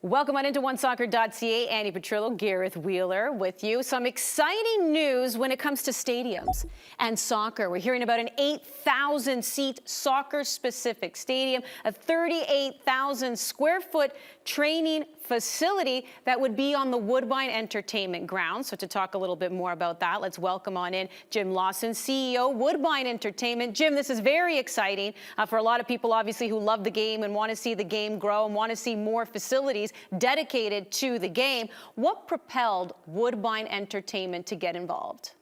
Welcome on into OneSoccer.ca. Annie Petrillo, Gareth Wheeler with you. Some exciting news when it comes to stadiums and soccer. We're hearing about an 8,000-seat soccer-specific stadium, a 38,000 square foot training facility that would be on the Woodbine Entertainment Grounds. So to talk a little bit more about that, let's welcome on in Jim Lawson, CEO, Woodbine Entertainment. Jim, this is very exciting for a lot of people, obviously, who love the game and want to see the game grow and want to see more facilities dedicated to the game. What propelled Woodbine Entertainment to get involved?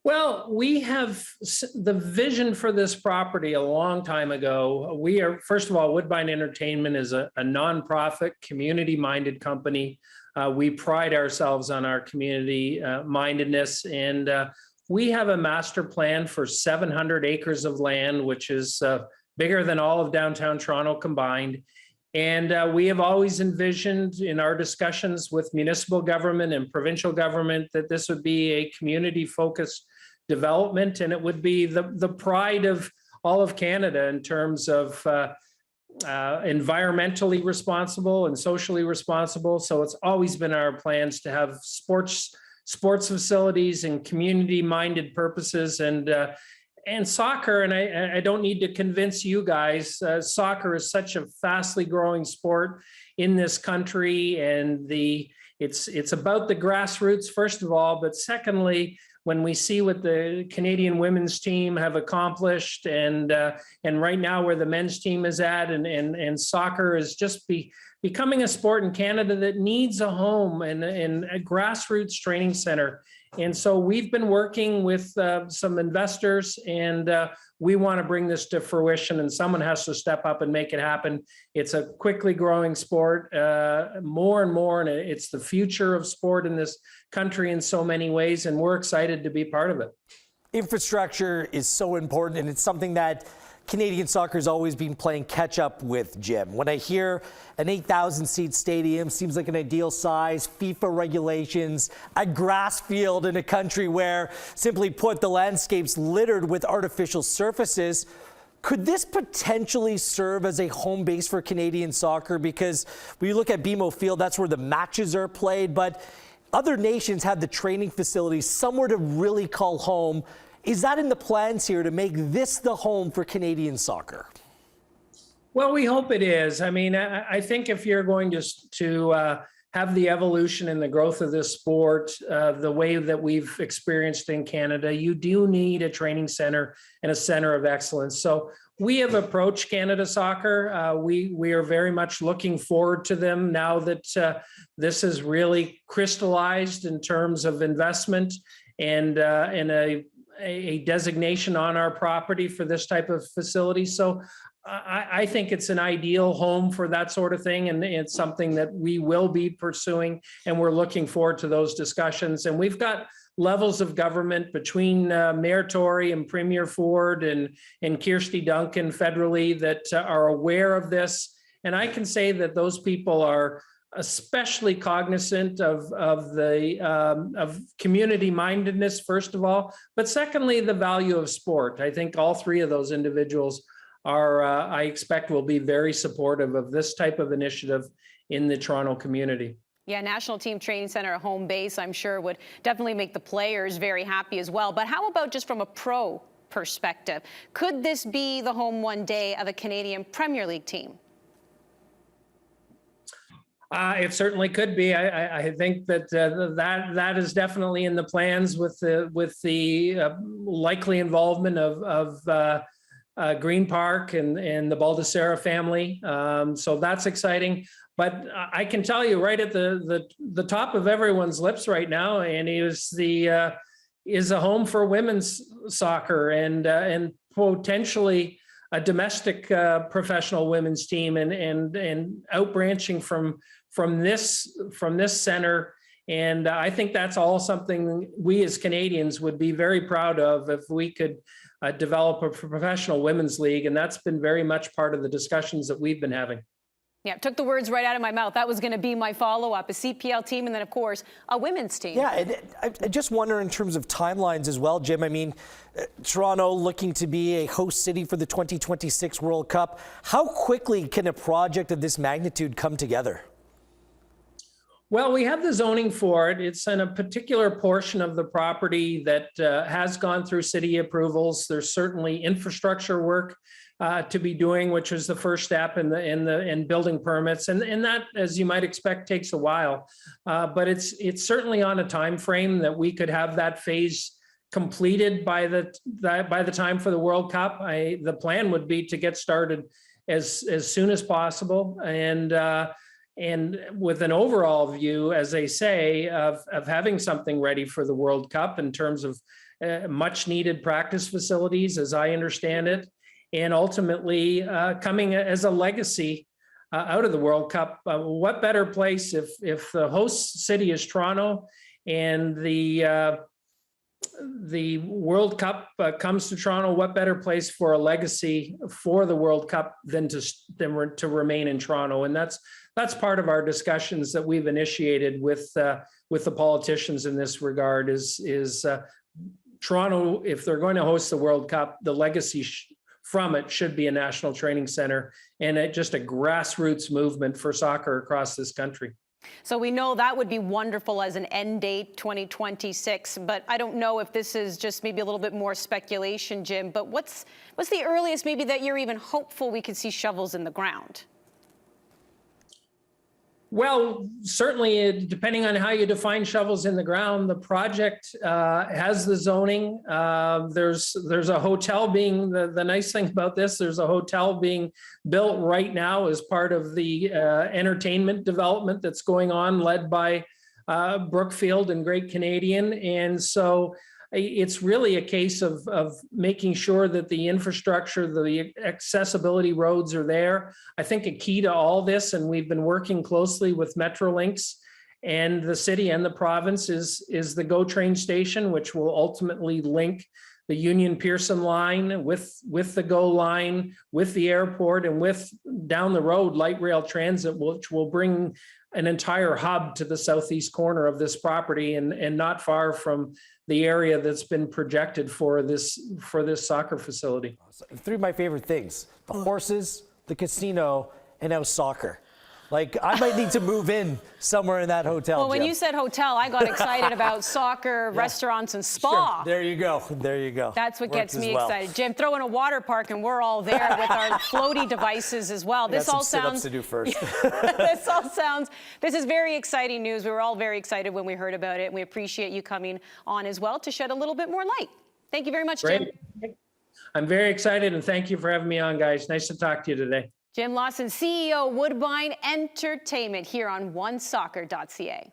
Well, we have the vision for this property a long time ago. We are, first of all, Woodbine Entertainment is a nonprofit, community-minded company. We pride ourselves on our community mindedness, and we have a master plan for 700 acres of land, which is bigger than all of downtown Toronto combined. And we have always envisioned in our discussions with municipal government and provincial government that this would be a community-focused development, and it would be the pride of all of Canada in terms of environmentally responsible and socially responsible. So it's always been our plans to have sports facilities and community-minded purposes, and soccer, and I don't need to convince you guys, soccer is such a fastly growing sport in this country, and it's about the grassroots, first of all, but secondly, when we see what the Canadian women's team have accomplished, and right now where the men's team is at, and soccer is just becoming a sport in Canada that needs a home and a grassroots training center. And so we've been working with some investors, and we want to bring this to fruition, and someone has to step up and make it happen. It's a quickly growing sport, more and more, and it's the future of sport in this country in so many ways, and we're excited to be part of it. Infrastructure is so important, and it's something that Canadian soccer has always been playing catch up with, Jim. When I hear an 8,000-seat stadium, seems like an ideal size, FIFA regulations, a grass field in a country where, simply put, the landscape's littered with artificial surfaces. Could this potentially serve as a home base for Canadian soccer? Because when you look at BMO Field, that's where the matches are played, but other nations have the training facilities, somewhere to really call home. Is that in the plans here to make this the home for Canadian soccer? Well, we hope it is. I mean, I think if you're going to have the evolution and the growth of this sport the way that we've experienced in Canada, you do need a training center and a center of excellence. So we have approached Canada Soccer. We are very much looking forward to them now that this is really crystallized in terms of investment and a designation on our property for this type of facility. So I think it's an ideal home for that sort of thing, and it's something that we will be pursuing, and we're looking forward to those discussions. And we've got levels of government between Mayor Tory and Premier Ford and Kirsty Duncan federally that are aware of this. And I can say that those people are especially cognizant of community mindedness, first of all, but secondly, the value of sport. I think all three of those individuals are, I expect, will be very supportive of this type of initiative in the Toronto community. Yeah, National Team Training Center, a home base, I'm sure would definitely make the players very happy as well. But how about just from a pro perspective? Could this be the home one day of a Canadian Premier League team? It certainly could be. I think that that is definitely in the plans with the likely involvement of Green Park and the Baldessera family. So that's exciting. But I can tell you, right at the top of everyone's lips right now, Andy, is a home for women's soccer and potentially a domestic professional women's team and outbranching from this center. And I think that's all something we as Canadians would be very proud of if we could develop a professional women's league. And that's been very much part of the discussions that we've been having. Yeah, took the words right out of my mouth. That was going to be my follow-up, a CPL team, and then, of course, a women's team. Yeah, and I just wonder in terms of timelines as well, Jim. I mean, Toronto looking to be a host city for the 2026 World Cup. How quickly can a project of this magnitude come together? Well, we have the zoning for it. It's in a particular portion of the property that has gone through city approvals. There's certainly infrastructure work to be doing, which is the first step in building permits, and that, as you might expect, takes a while. But it's certainly on a time frame that we could have that phase completed by the time for the World Cup. The plan would be to get started as soon as possible, and with an overall view, as they say, of having something ready for the World Cup in terms of much needed practice facilities, as I understand it, and ultimately coming as a legacy out of the World Cup. What better place if the host city is Toronto and the World Cup comes to Toronto, what better place for a legacy for the World Cup than to remain in Toronto? And that's part of our discussions that we've initiated with the politicians in this regard is Toronto, if they're going to host the World Cup, the legacy from it should be a national training center and just a grassroots movement for soccer across this country. So we know that would be wonderful as an end date, 2026, but I don't know if this is just maybe a little bit more speculation, Jim, but what's the earliest maybe that you're even hopeful we could see shovels in the ground? Well, certainly, depending on how you define shovels in the ground, the project has the zoning. There's a hotel being, the nice thing about this, there's a hotel being built right now as part of the entertainment development that's going on, led by Brookfield and Great Canadian. And so it's really a case of making sure that the infrastructure, the accessibility roads are there. I think a key to all this, and we've been working closely with Metrolinx and the city and the province, is the GO train station, which will ultimately link the Union Pearson line with the GO line, with the airport, and with down the road light rail transit, which will bring an entire hub to the southeast corner of this property and not far from the area that's been projected for this soccer facility. Three of my favorite things: the horses, the casino, and now soccer. Like, I might need to move in somewhere in that hotel. Well, when Jim. you said hotel, I got excited about soccer, restaurants, and spa. Sure. There you go. There you go. That's what Works gets me well. excited. Jim, throw in a water park and we're all there with our floaty devices as well. This all sounds to do first. This is very exciting news. We were all very excited when we heard about it, and we appreciate you coming on as well to shed a little bit more light. Thank you very much, Jim. Great. I'm very excited, and thank you for having me on, guys. Nice to talk to you today. Jim Lawson, CEO, Woodbine Entertainment, here on OneSoccer.ca.